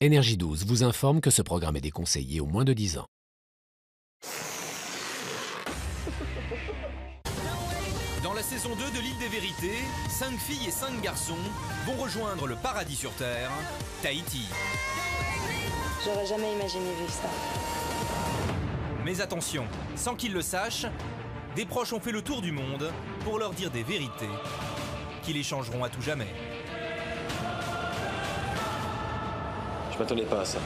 Énergie 12 vous informe que ce programme est déconseillé aux moins de 10 ans. Dans la saison 2 de l'île des vérités, 5 filles et 5 garçons vont rejoindre le paradis sur Terre, Tahiti. J'aurais jamais imaginé vivre ça. Mais attention, sans qu'ils le sachent, des proches ont fait le tour du monde pour leur dire des vérités qui les changeront à tout jamais. Je m'attendais pas à ça.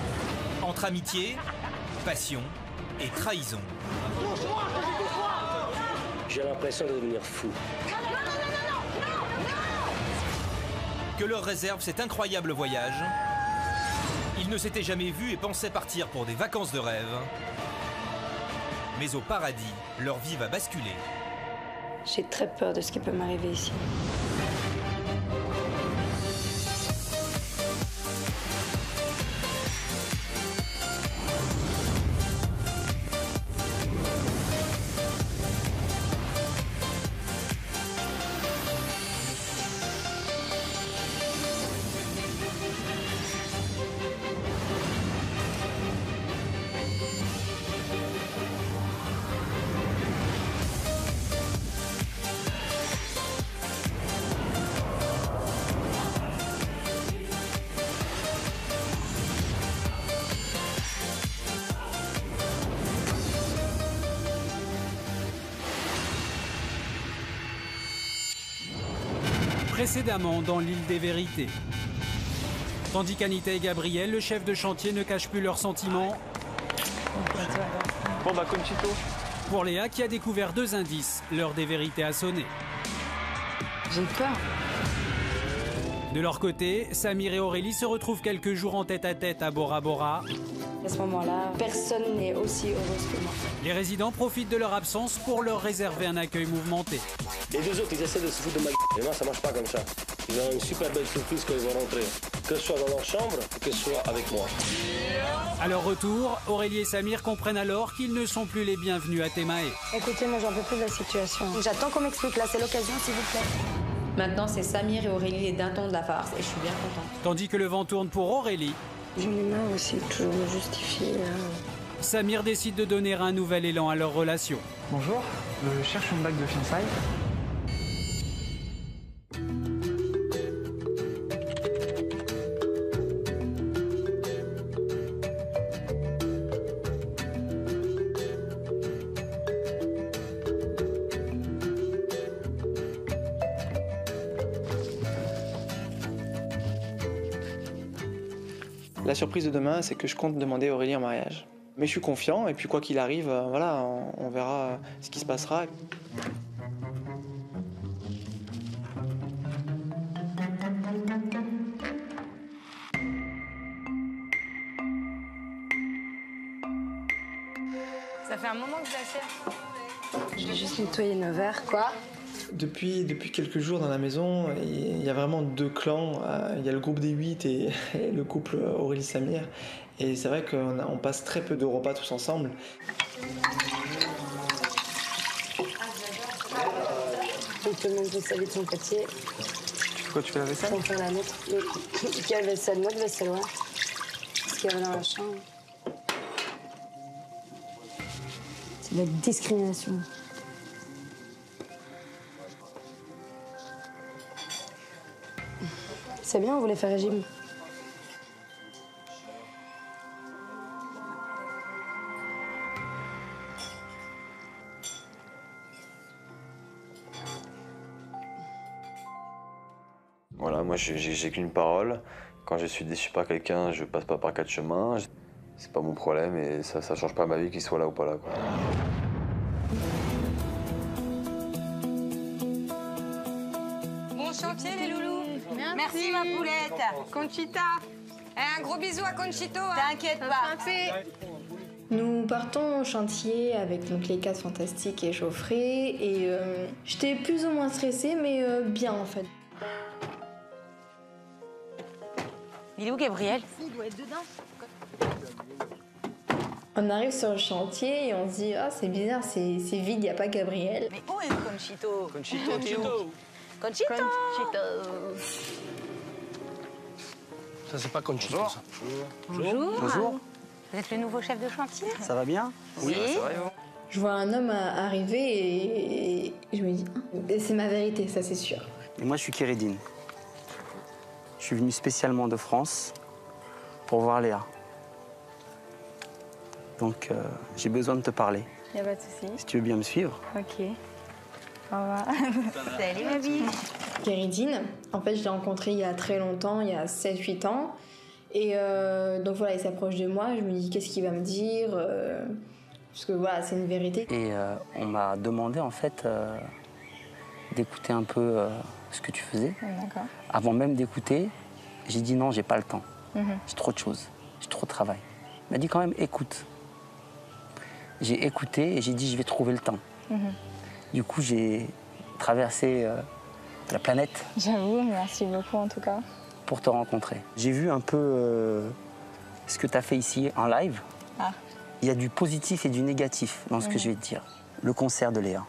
Entre amitié, passion et trahison. J'ai l'impression de devenir fou. Que leur réserve cet incroyable voyage. Ils ne s'étaient jamais vus et pensaient partir pour des vacances de rêve. Mais au paradis, leur vie va basculer. J'ai très peur de ce qui peut m'arriver ici. Précédemment dans l'île des vérités. Tandis qu'Anita et Gabriel, le chef de chantier, ne cachent plus leurs sentiments. Bon bah Conchito. Pour Léa qui a découvert 2 indices, l'heure des vérités a sonné. J'ai peur. De leur côté, Samir et Aurélie se retrouvent quelques jours en tête-à-tête à Bora Bora. À ce moment-là, personne n'est aussi heureuse que moi. Les résidents profitent de leur absence pour leur réserver un accueil mouvementé. Les deux autres, ils essaient de se foutre de ma gueule. Mais moi, ça marche pas comme ça. Ils ont une super belle surprise quand ils vont rentrer. Que ce soit dans leur chambre, que ce soit avec moi. À leur retour, Aurélie et Samir comprennent alors qu'ils ne sont plus les bienvenus à Temae. Écoutez, moi j'en peux plus de la situation. J'attends qu'on m'explique là, c'est l'occasion s'il vous plaît. Maintenant, c'est Samir et Aurélie les dindons de la farce et je suis bien contente. Tandis que le vent tourne pour Aurélie, J'en ai marre aussi de toujours me justifier. Samir décide de donner un nouvel élan à leur relation. Bonjour, je cherche une bague de fiançailles. La surprise de demain, c'est que je compte demander Aurélie en mariage. Mais je suis confiant, et puis quoi qu'il arrive, voilà, on verra ce qui se passera. Ça fait un moment que je la cherche. Je vais juste nettoyer nos verres. Quoi? Depuis quelques jours dans la maison, il y a vraiment 2 clans. Il y a le groupe des 8 et le couple Aurélie-Samir. Et c'est vrai qu'on passe très peu de repas tous ensemble. Tout le monde veut saler de son papier. Pourquoi tu fais la vaisselle? On fait la nôtre. Quelle vaisselle? Notre vaisselle, ouais. Ce qu'il y avait dans la chambre. C'est de la discrimination. C'est bien, on voulait faire régime. Voilà, moi j'ai qu'une parole. Quand je suis déçu par quelqu'un, je passe pas par 4 chemins. C'est pas mon problème et ça change pas ma vie qu'il soit là ou pas là, quoi. Bon chantier les loulous. Merci ma poulette. Conchita. Un gros bisou à Conchito. T'inquiète pas. Nous partons au chantier avec donc les 4 fantastiques et Geoffrey et j'étais plus ou moins stressée mais bien en fait. Il est où Gabriel? Il doit être dedans. On arrive sur le chantier et on se dit ah c'est bizarre, c'est vide, il n'y a pas Gabriel. Mais où est Conchito? Conchito, t'es où? Conchito. Ça, c'est pas Conchito, ça. Bonjour. Bonjour. Vous êtes le nouveau chef de chantier? Ça va bien? Oui. Ça va, Yvan? Je vois un homme arriver et je me dis, c'est ma vérité, ça c'est sûr. Et moi, je suis Kéridine. Je suis venu spécialement de France pour voir Léa. Donc, j'ai besoin de te parler. Y a pas de souci. Si tu veux bien me suivre. Ok. Au revoir. Salut, ma vie. Kéridine, en fait, je l'ai rencontré il y a très longtemps, il y a 7-8 ans. Et donc voilà, il s'approche de moi, je me dis qu'est-ce qu'il va me dire parce que voilà, c'est une vérité. Et on m'a demandé en fait d'écouter un peu ce que tu faisais. D'accord. Avant même d'écouter, j'ai dit non, j'ai pas le temps. J'ai trop de choses, j'ai trop de travail. Il m'a dit quand même écoute. J'ai écouté et j'ai dit je vais trouver le temps. Du coup, j'ai traversé la planète. J'avoue, merci beaucoup en tout cas. Pour te rencontrer. J'ai vu un peu ce que tu as fait ici en live. Ah. Il y a du positif et du négatif dans ce que je vais te dire. Le concert de Léa.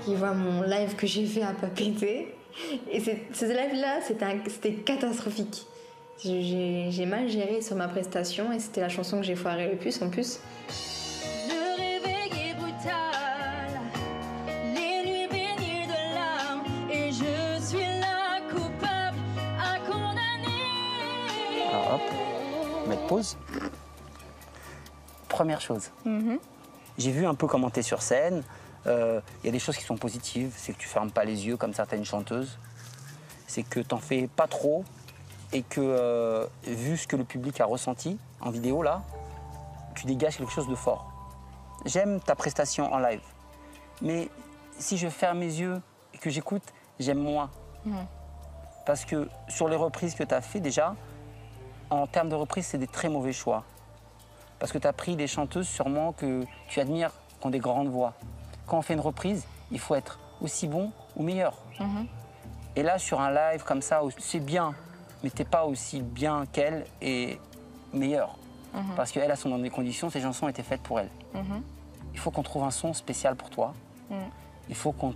Qui voit mon live que j'ai fait à pas péter. Et ce live-là, c'était catastrophique. J'ai mal géré sur ma prestation et c'était la chanson que j'ai foiré le plus en plus. Le réveil est brutal, les nuits baignées de larmes et je suis la coupable à condamner. Alors hop, mettre pause. Première chose, j'ai vu un peu comment t'es sur scène. Y a des choses qui sont positives, c'est que tu fermes pas les yeux comme certaines chanteuses. C'est que t'en fais pas trop. Et que, vu ce que le public a ressenti en vidéo, là, tu dégages quelque chose de fort. J'aime ta prestation en live. Mais si je ferme mes yeux et que j'écoute, j'aime moins. Parce que sur les reprises que tu as fait déjà, en termes de reprises, c'est des très mauvais choix. Parce que tu as pris des chanteuses sûrement que tu admires, qui ont des grandes voix. Quand on fait une reprise, il faut être aussi bon ou meilleur. Et là, sur un live comme ça, c'est bien, mais t'es pas aussi bien qu'elle et meilleure. Parce qu'elle, elles sont dans des conditions, ces chansons étaient faites pour elle. Il faut qu'on trouve un son spécial pour toi. Il faut qu'on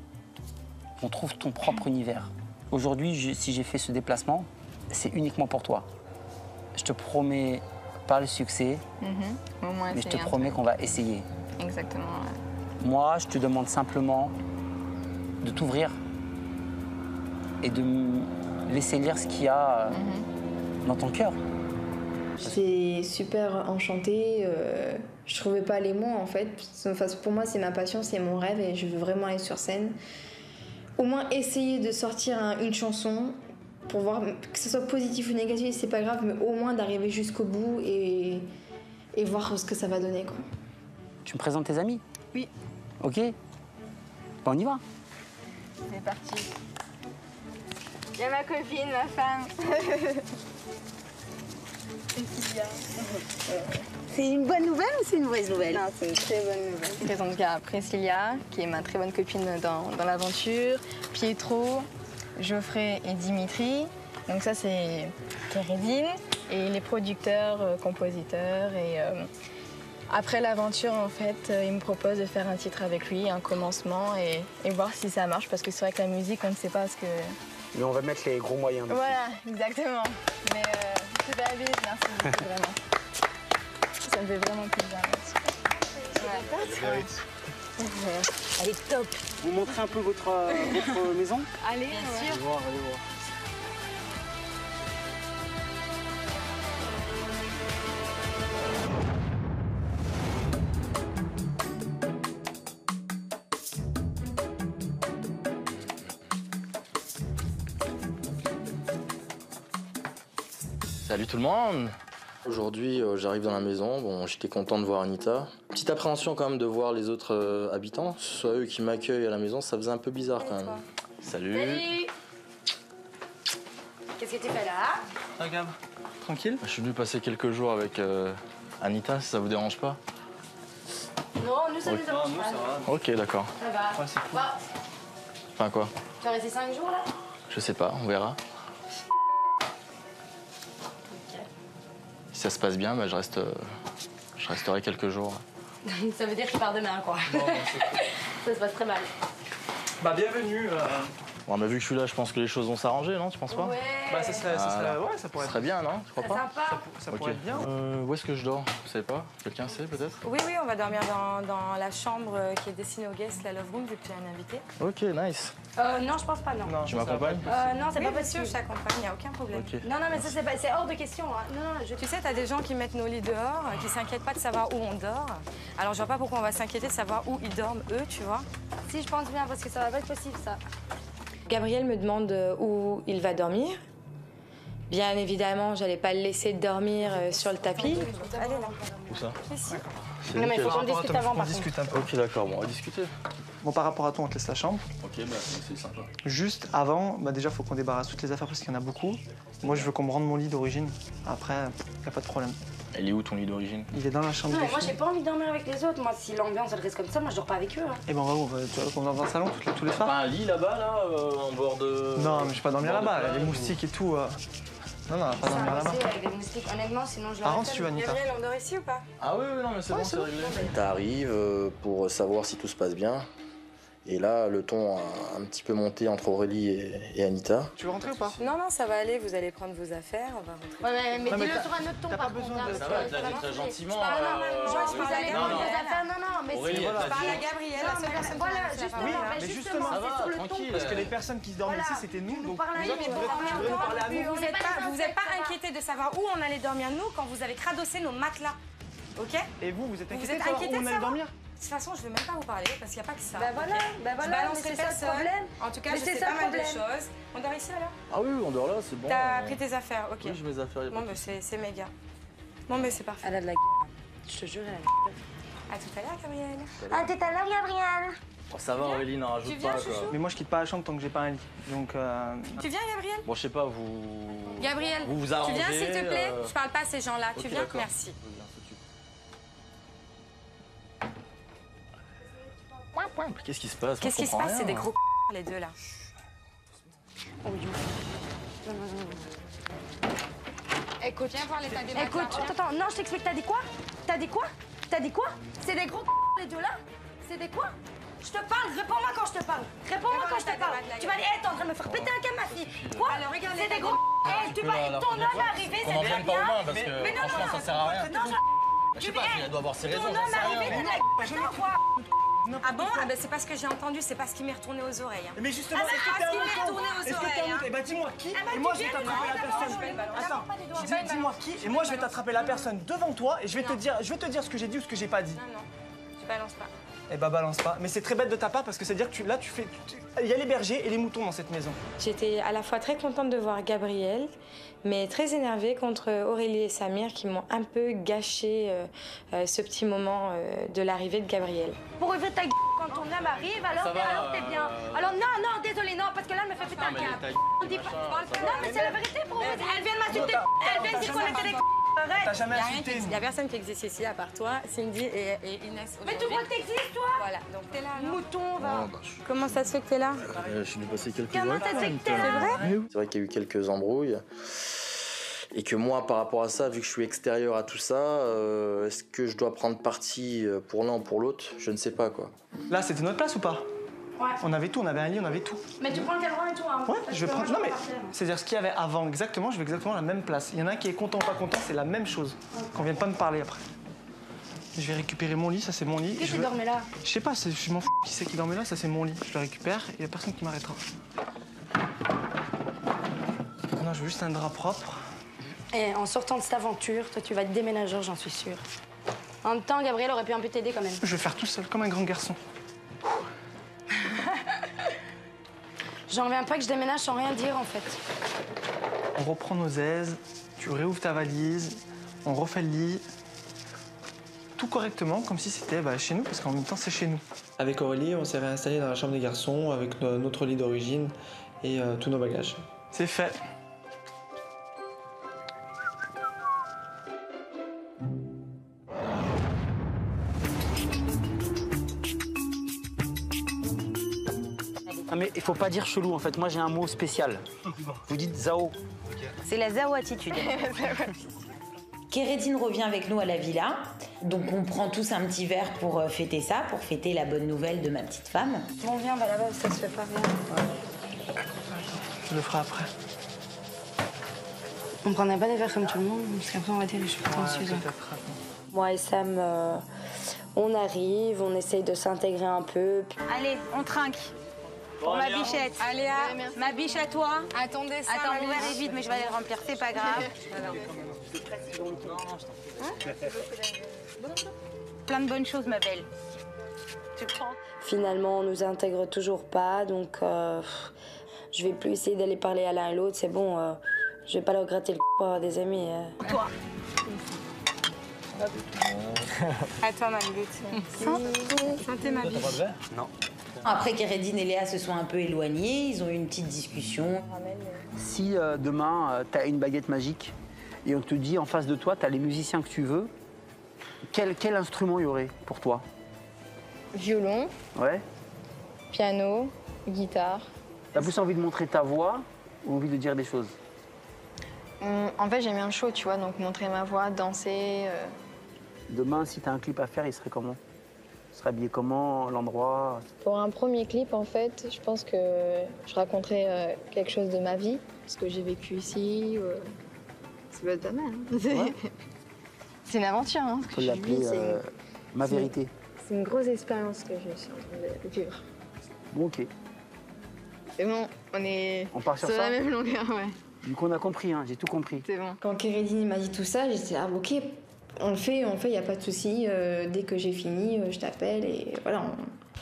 trouve ton propre univers. Aujourd'hui, si j'ai fait ce déplacement, c'est uniquement pour toi. Je te promets pas le succès, Au moins mais je te promets qu'on va essayer. Exactement. Moi, je te demande simplement de t'ouvrir et de me laisser lire ce qu'il y a dans ton cœur. J'étais super enchantée. Je trouvais pas les mots en fait. Enfin, pour moi, c'est ma passion, c'est mon rêve et je veux vraiment aller sur scène. Au moins essayer de sortir une chanson pour voir que ce soit positif ou négatif, c'est pas grave, mais au moins d'arriver jusqu'au bout et voir ce que ça va donner, quoi. Tu me présentes tes amis? Oui. Ok. Ben, on y va. C'est parti. Il y a ma copine, ma femme. C'est une bonne nouvelle ou c'est une mauvaise nouvelle? Non, c'est une très bonne nouvelle. Je présente à Priscilla, qui est ma très bonne copine dans l'aventure, Pietro, Geoffrey et Dimitri. Donc ça, c'est Kéridine. Et les producteurs, compositeurs. Et après l'aventure, en fait, il me propose de faire un titre avec lui, un commencement, et voir si ça marche. Parce que c'est vrai que la musique, on ne sait pas ce que... Mais on va mettre les gros moyens. Voilà, exactement. Mais super vite, merci beaucoup, vraiment. Ça me fait vraiment plaisir. Elle est top. Vous montrez un peu votre maison? Allez, bien sûr. Allez voir, allez voir. Salut tout le monde. Aujourd'hui, j'arrive dans la maison. Bon, j'étais content de voir Anita. Petite appréhension quand même de voir les autres habitants. Que ce soit eux qui m'accueillent à la maison, ça faisait un peu bizarre quand même. Salut. Salut. Qu'est-ce que tu fais là? Ah, Gab, tranquille. Je suis venu passer quelques jours avec Anita, si ça vous dérange pas. Non, nous, ça nous dérange pas. Ok, d'accord. Ça va. Ouais, c'est cool. Bah, Enfin quoi? tu vas rester 5 jours là? Je sais pas, on verra. Si ça se passe bien, bah, je resterai quelques jours. Ça veut dire que je pars demain, quoi. Ça se passe très mal. Bah bienvenue. Bon, bah, vu que je suis là, je pense que les choses vont s'arranger, non? Tu penses pas? Ouais. Bah ça serait, ouais, ça pourrait Ça serait bien, non? Tu crois pas? Sympa. Ça Ok. pourrait être bien. Où est-ce que je dors? Vous savez pas? Quelqu'un sait peut-être? Oui, on va dormir dans la chambre qui est destinée aux guests, la Love Room, vu qu'il y a un invité. Ok, nice. Non, je pense pas, non. Tu m'accompagnes? Non, c'est pas possible, je t'accompagne, il n'y a aucun problème. Ok. Non, mais ça, c'est hors de question. Hein. Non, tu sais, t'as des gens qui mettent nos lits dehors, qui s'inquiètent pas de savoir où on dort. Alors, je vois pas pourquoi on va s'inquiéter de savoir où ils dorment, eux, tu vois. Si, je pense bien, parce que ça va pas être possible, ça. Gabriel me demande où il va dormir. Bien évidemment, j'allais pas le laisser dormir sur le tapis. Allez, là. Où ça? Ici. C'est Non, mais il faut qu'on nickel. discute avant, On par discute un peu. Ok, d'accord, bon, on va discuter. Bon, par rapport à toi, on te laisse la chambre. Ok, bah c'est sympa. Juste avant, bah déjà, faut qu'on débarrasse toutes les affaires parce qu'il y en a beaucoup. Moi, je veux qu'on me rende mon lit d'origine. Après, y a pas de problème. Elle est où ton lit d'origine? Il est dans la chambre Non, des mais moi, filles. j'ai pas envie de dormir avec les autres. Moi, si l'ambiance, elle reste comme ça, moi, je dors pas avec eux. Hein. Eh ben, on va dans un salon tous les soirs. Pas un lit là-bas, là, en bord de... Non, mais je vais pas dormir bord de là-bas. plage, Les ou- moustiques et tout. Non, on va pas dormir là-bas. avec des moustiques, honnêtement, sinon je Par contre, si tu veux, Anita. Gabriel, on dort ici ou pas? Ah oui, non, mais c'est bon, c'est réglé. T'arrives pour savoir si tout se passe bien. Et là, le ton a un petit peu monté entre Aurélie et Anita. Tu veux rentrer ou pas? Non, ça va aller, vous allez prendre vos affaires, on va rentrer. Ouais, mais Non, mais dis-le t'as- sur un autre ton, t'as par pas besoin contre. de- Ça va, je l'ai dit très gentiment. Je Vous allez non, prendre non. vos affaires, non, mais Aurélie, si. elle t'a Je parle à dit- Gabriel, Non, la seule mais personne voilà, qui va justement, Oui, mais mais justement, Ça c'est va, sur le ton. tranquille. Parce que les personnes qui se dorment Voilà. ici, c'était nous. Nous Donc, parlons déjà, à tu nous, devrais on parle nous parler à nous. Vous n'êtes pas inquiétés de savoir où on allait dormir, nous, quand vous avez cradossé nos matelas. Ok? Et vous êtes Vous inquiétés êtes de savoir inquiétés où on de allait savoir? dormir? De toute façon, je ne vais même pas vous parler parce qu'il n'y a pas que ça. Bah voilà, ok bah Je voilà, balancerai mais c'est ça le personne. problème. En tout cas, Mais je c'est sais ça pas le mal de problème. choses. On dort ici alors? Ah oui, on dort là, c'est bon. T'as pris tes affaires, ok. Oui, j'ai mes affaires. y a pas Bon, de mais souci. c'est méga. Bon, mais c'est parfait. Elle a de la je te jure, elle a À tout à l'heure, Gabriel. Ah, t'es à l'heure, Gabriel. Oh, ça va, Aurélie, n'en rajoute Tu viens, pas, quoi. chouchou? Mais moi, je quitte pas la chambre tant que j'ai pas un lit. Donc, Tu viens, Gabriel? Bon, je sais pas, vous... Gabriel, Vous vous tu arrangez, viens s'il te plaît? Je parle pas à ces gens-là. Ok, Tu viens? d'accord. Merci. Je viens tout de suite. Qu'est-ce qui se passe? Qu'est-ce qui se passe? C'est des gros les deux là. Écoute, Viens voir l'état des écoute, matelas. attends, non, je t'explique, t'as dit quoi? T'as dit quoi? T'as dit quoi? C'est des gros les deux là? C'est des quoi? Je te parle, réponds-moi quand je te parle. Réponds-moi quand je te parle. Tu vas dire, hé, t'es en train de me faire péter un câble, ma fille. Quoi? Alors, regarde, C'est des gros. Hé, tu que vas, la ton première homme fois, est arrivé, qu'on c'est en très vienne pas aux bien. mains, parce que Mais non, franchement, ça sert à rien. Non, Je sais pas, elle doit avoir ses raisons, ton j'en homme sais est rien. arrivé, mais- quoi? Ah bon? Ah ben c'est pas ce que j'ai entendu, c'est pas ce qui m'est retourné aux oreilles. hein. Mais justement, Ah, est-ce bah, que t'es ce qui un m'est mouton? retourné aux Est-ce que t'es oreilles, un mouton? hein. Eh ben dis-moi qui, bah, et tu moi je vais viens de t'attraper la me personne. balancer, Attends, je je dis dis-moi qui, et moi je vais t'attraper la personne devant toi, et je vais te dire ce que j'ai dit ou ce que j'ai pas dit. Non, non, tu balances pas. Eh bah balance pas. Mais c'est très bête de ta part parce que c'est à dire que il y a les bergers et les moutons dans cette maison. J'étais à la fois très contente de voir Gabriel, mais très énervée contre Aurélie et Samir qui m'ont un peu gâché ce petit moment de l'arrivée de Gabriel. Pour ouvrir ta quand ton homme arrive, alors Ça va, t'es bien. Alors non, désolé, non, parce que là, elle me fait péter un mais câble. ta On dit pas. machin, Non, mais c'est la vérité pour ouvrir. Elle vient de m'insulter. Elle vient de dire qu'on était des T'as Arrête. jamais insulté. Il n'y a personne qui existe ici à part toi, Cindy et Inès. Mais tu crois que t'existes, toi? Voilà, donc t'es là. alors. Mouton, va. Comment ça se fait que t'es là? Je suis dû passer quelques Comment jours. t'as dit que t'es là? C'est vrai qu'il y a eu quelques embrouilles. Et que moi, par rapport à ça, vu que je suis extérieur à tout ça, est-ce que je dois prendre parti pour l'un ou pour l'autre? Je ne sais pas, quoi. Là, c'était notre place ou pas? Ouais. On avait tout, on avait un lit, on avait tout. Mais tu prends le cadran et tout, hein. Ouais, Parce je vais que moi, prendre. Non mais, vais partir. c'est-à-dire ce qu'il y avait avant, exactement, je vais exactement à la même place. Il y en a un qui est content ou pas content, c'est la même chose. Qu'on vienne pas me parler après. Je vais récupérer mon lit, ça c'est mon lit. Qui Je tu veux- dormais là? Je sais pas, je m'en fous qui c'est qui dormait là, ça c'est mon lit. Je le récupère et y a personne qui m'arrêtera. Non, je veux juste un drap propre. Et en sortant de cette aventure, toi, tu vas être déménageur, j'en suis sûre. En même temps, Gabriel aurait pu un peu t'aider quand même. Je vais faire tout seul, comme un grand garçon. J'en reviens pas que je déménage sans rien dire, en fait. On reprend nos aises, tu réouvres ta valise, on refait le lit. Tout correctement, comme si c'était chez nous, parce qu'en même temps, c'est chez nous. Avec Aurélie, on s'est réinstallé dans la chambre des garçons avec notre lit d'origine et tous nos bagages. C'est fait. Non mais il faut pas dire chelou en fait, moi j'ai un mot spécial. Vous dites Zao. C'est la Zao attitude. Kérédine revient avec nous à la villa. Donc on prend tous un petit verre pour fêter ça, pour fêter la bonne nouvelle de ma petite femme. Bon, viens, bah là-bas, ça se fait pas bien. Je le ferai après. On prendrait pas des verres comme tout le monde, parce qu'après on va dire je suis prétentieuse. Moi et Sam, on arrive, on essaye de s'intégrer un peu. Allez, on trinque. Pour ma bichette. Allez, ma biche à toi. Attendez ça. Attends, mon verre est vide, mais je vais aller le remplir, c'est pas grave. Plein de bonnes choses, ma belle. Tu prends? Finalement, on nous intègre toujours pas, donc je vais plus essayer d'aller parler à l'un et l'autre. C'est bon, je vais pas leur gratter le pour avoir des amis. Toi. À toi, ma lutte. Santé, ma biche. Non. Après, Kérédine et Léa se sont un peu éloignés, ils ont eu une petite discussion. Si demain, tu as une baguette magique et on te dit en face de toi, tu as les musiciens que tu veux, quel instrument il y aurait pour toi? Violon, Ouais. piano, guitare. T'as plus envie de montrer ta voix ou envie de dire des choses? En fait, j'aime bien le show, tu vois, donc montrer ma voix, danser. Demain, si tu as un clip à faire, il serait comment? Il serait habillé comment? L'endroit? Pour un premier clip, en fait, je pense que je raconterai quelque chose de ma vie, ce que j'ai vécu ici. Ça peut être pas mal. Hein. Ouais. C'est une aventure, hein, ce On que peut j'ai l'appeler vu. ma vérité. C'est une grosse expérience que je suis en train de vivre. Bon, ok. C'est bon, On part sur sur ça la même longueur, ouais. Du coup, on a compris, hein, j'ai tout compris. C'est bon. Quand Kérédine m'a dit tout ça, j'ai dit ah ok, on le fait, il n'y a pas de souci. Dès que j'ai fini, je t'appelle et voilà,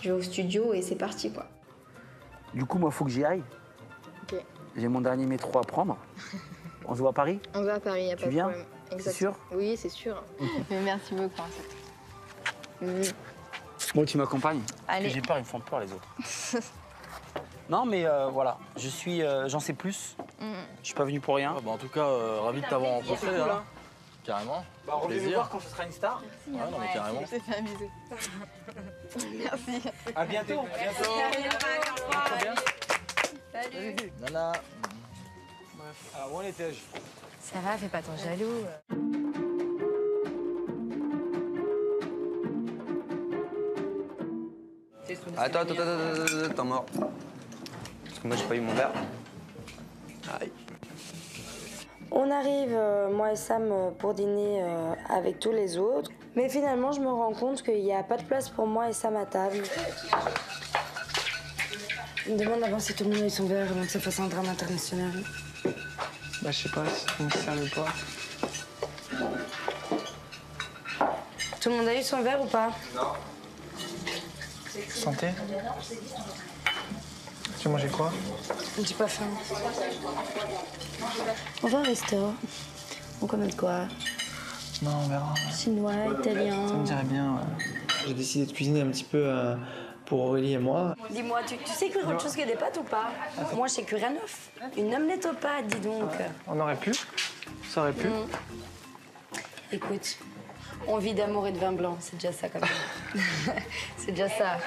je vais au studio et c'est parti quoi. Du coup, moi, il faut que j'y aille. Ok. J'ai mon dernier métro à prendre. On se voit à Paris? On va à Paris, il n'y a pas de viens problème. C'est sûr? Oui, c'est sûr. Mais merci beaucoup, en fait. Bon, tu m'accompagnes? Allez. J'ai peur, ils me font peur, les autres. Non, mais voilà, j'en sais plus. Je suis pas venu pour rien. Bah, en tout cas, ravi de t'avoir rencontré. C'est cool, hein. Carrément. Bah, revenez me voir quand ce sera une star. Ouais, non, mais carrément. Je t'ai fait un bisou. Merci. À bientôt. Salut. Nana. Alors, où en étais-je? Ça va, fais pas ton jaloux. Attends, mort. Parce que moi, j'ai pas eu mon verre. Aïe. On arrive, moi et Sam, pour dîner avec tous les autres. Mais finalement, je me rends compte qu'il n'y a pas de place pour moi et Sam à table. On me demande d'abord si tout le monde a eu son verre avant que ça fasse un drame international. Bah, je sais pas si on me sert ou pas. Tout le monde a eu son verre ou pas? Non. Santé. Tu as mangé quoi? J'ai pas faim. On va au resto. On commande quoi? Non, on verra. Chinois, italien. Ça me dirait bien, ouais. J'ai décidé de cuisiner un petit peu pour Aurélie et moi. Dis-moi, tu sais cuire autre chose que des pâtes ou pas? Moi, je sais cuire un œuf. Une omelette aux pâtes, dis donc. On aurait pu. Ça aurait pu. Écoute, on vit d'amour et de vin blanc, c'est déjà ça quand même. C'est déjà ça.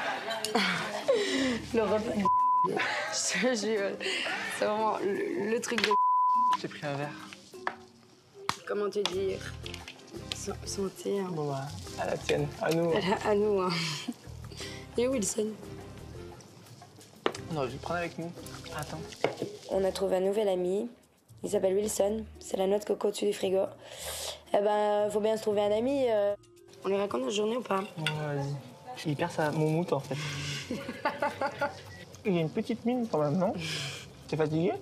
Le repas de je te jure, c'est vraiment le truc de J'ai pris un verre. Comment te dire? Santé. Hein. Bon, bah, à la tienne, à nous. À nous, hein. Et où Wilson? On aurait dû le prendre avec nous. Attends. On a trouvé un nouvel ami. Il s'appelle Wilson. C'est la noix de coco au-dessus du frigo. Eh ben, faut bien se trouver un ami. On lui raconte notre journée ou pas? Bon, vas-y. Il perd sa moumoute, en fait. Il a une petite mine, quand même, non? T'es fatigué?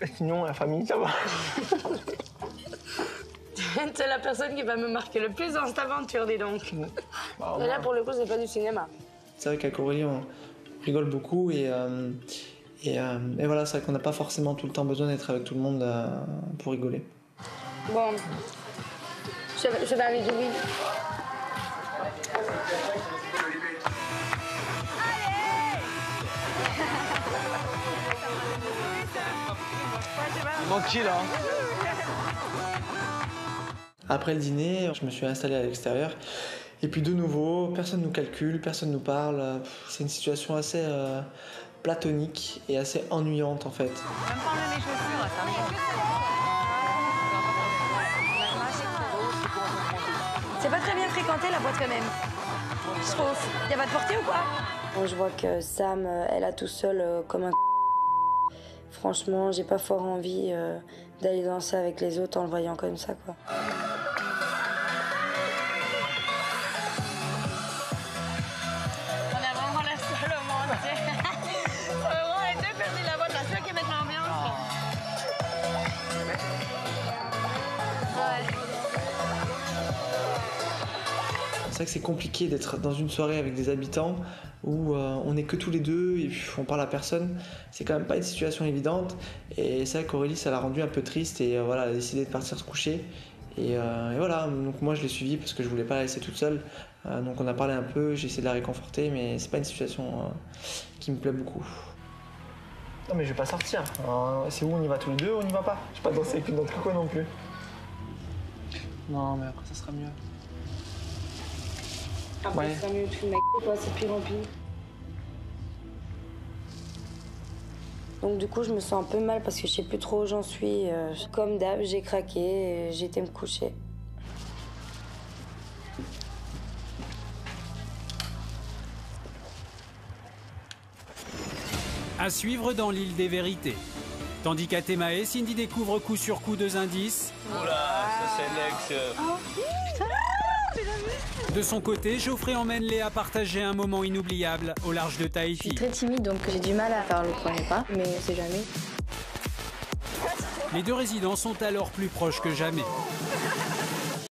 Et sinon, la famille, ça va. C'est la personne qui va me marquer le plus dans cette aventure, dis donc. Bah, Et là, pour le coup, c'est pas du cinéma. C'est vrai qu'avec Aurélie, on rigole beaucoup et voilà, c'est vrai qu'on n'a pas forcément tout le temps besoin d'être avec tout le monde pour rigoler. Bon, je vais aller du oui. Il manque qui, là? Après le dîner, je me suis installé à l'extérieur. Et puis de nouveau, personne nous calcule, personne nous parle. C'est une situation assez platonique et assez ennuyante en fait. Même pas enlever mes chaussures, ça me C'est pas très bien fréquenté la boîte quand même. Je trouve. Y a pas de portée ou quoi? Quand je vois que Sam, elle a tout seul comme un franchement, j'ai pas fort envie d'aller danser avec les autres en le voyant comme ça, quoi. On a vraiment la seule au monde, tu sais. C'est vraiment les deux personnes de la boîte, la seule qui met l'ambiance. Ouais. C'est vrai que c'est compliqué d'être dans une soirée avec des habitants où on n'est que tous les deux et puis on parle à personne. C'est quand même pas une situation évidente. Et c'est vrai qu'Aurélie, ça l'a rendue un peu triste et voilà, elle a décidé de partir se coucher. Et voilà, donc moi je l'ai suivie parce que je voulais pas la laisser toute seule. Donc on a parlé un peu, j'ai essayé de la réconforter, mais c'est pas une situation qui me plaît beaucoup. Non mais je vais pas sortir. C'est où on y va tous les deux ou on n'y va pas? Je vais pas danser avec une autre coco non plus. Non mais après ça sera mieux. Après, c'est mieux, tu mec, toi, c'est plus rempli. Donc, du coup, je me sens un peu mal parce que je sais plus trop où j'en suis. Comme d'hab, j'ai craqué et j'ai été me coucher. À suivre dans l'île des vérités. Tandis qu'à Thémae, Cindy découvre coup sur coup 2 indices. Oula, ça c'est l'ex. De son côté, Geoffrey emmène Léa partager un moment inoubliable au large de Je Tahiti. suis très timide, donc j'ai du mal à faire le premier pas, mais on sait jamais. Les deux résidents sont alors plus proches que jamais.